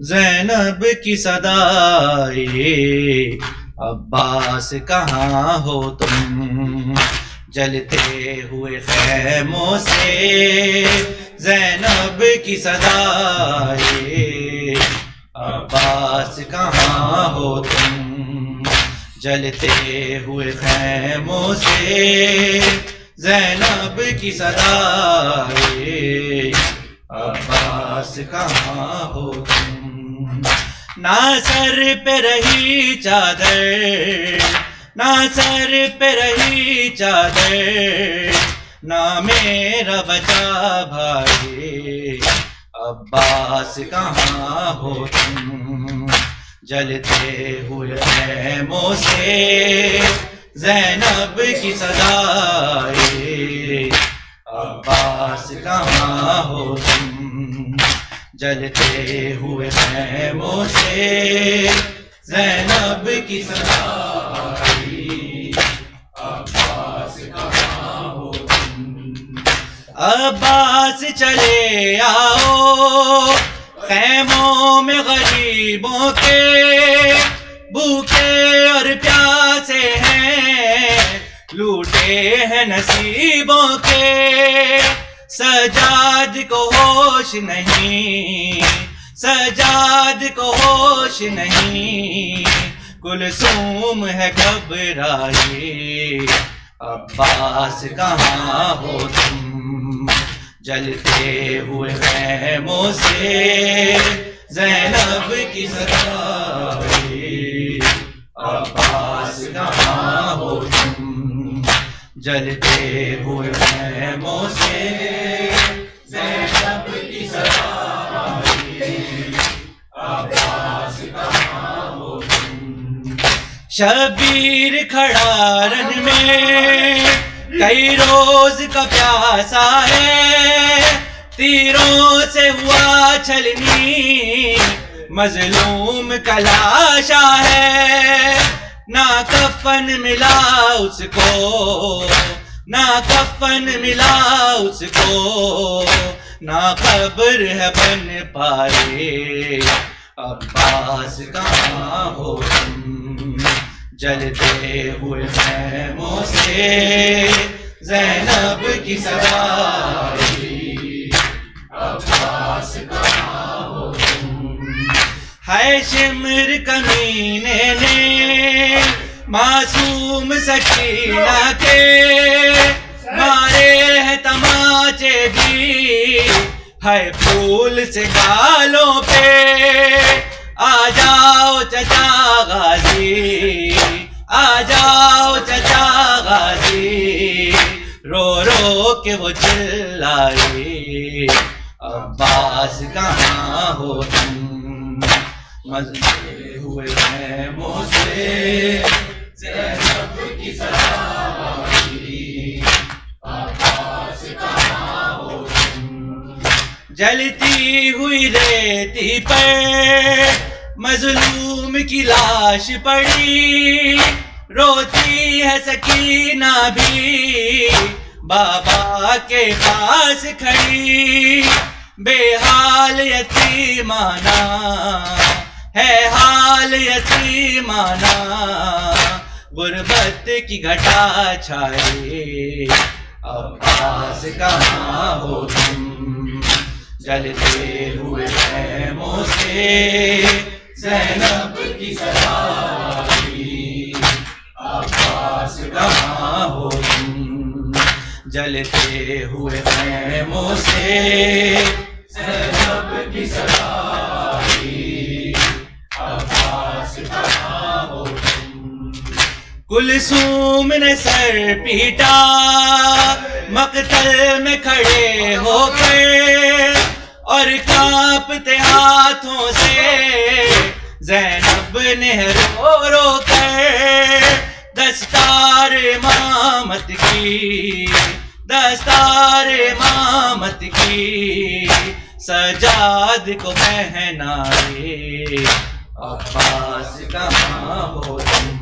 زینب کی صدائے عباس کہاں ہو تم، جلتے ہوئے خیموں سے زینب کی صدائے عباس کہاں ہو تم، جلتے ہوئے خیموں سے زینب کی صدائے عباس کہاں ہو تم، نہ سر پہ رہی چادر، نہ سر پہ رہی چادر، نہ میرا بچا بھائی، عباس کہاں ہو تم، جلتے ہوئے خیموں سے زینب کی صدائے عباس کہاں ہو تم، جلتے ہوئے خیموں سے زینب کی صدائے عباس کہاں ہو تم، عباس چلے آؤ خیموں میں غریبوں کے، بھوکے اور پیاسے ہیں، لوٹے ہیں نصیبوں کے، سجاد کو ہوش نہیں، سجاد کو ہوش نہیں، کلثوم ہے گھبرائی، عباس کہاں ہو تم، جلتے ہوئے خیموں سے زینب کی صدائے عباس کہاں ہو تم، جلتے ہوئے خیموں سے زینب کی صدائے عباس کہاں ہو تم، شبیر کھڑا رن میں کئی روز کا پیاسا ہے، تیروں سے ہوا چھلنی مظلوم کا لاشا ہے، نہ کفن ملا اس کو، نہ کفن ملا اس کو، نہ قبر ہے بن پائے، عباس کہاں ہو تم، جلتے ہوئے خیموں سے زینب کی صدائے عباس کہاں ہو تم، ہے شمر کمینے نے معصوم سکینہ کے مارے ہیں تماچے بھی، ہے پھول سے گالوں پہ، آ جاؤ چچا غازی، آ جاؤ چچا غازی، رو رو کے وہ چلائے، عباس کہاں ہو تم، مزے ہوئے خیموں سے زینب کی صدائے عباس کہاں ہو تم، جلتی ہوئی ریتی پر مظلوم کی لاش پڑی، روتی ہے سکینہ بھی بابا کے پاس کھڑی، بے حال یتیمانہ ہے حال یتیمانہ، غربت کی گھٹا چھائے، عباس کہاں ہو تم، جلتے ہوئے خیموں سے زینب کی صدائے عباس کہاں ہو تم، جلتے ہوئے خیموں سے زینب کی صدائے عباس کہاں ہو تم، کلثوم نے سر پیٹا مقتل میں کھڑے ہو کر، اور کانپتے ہاتھوں سے زینب نے رو رو کر دستار امامت کی، دستار امامت کی سجاد کو پہنائے، عباس کہاں ہو تم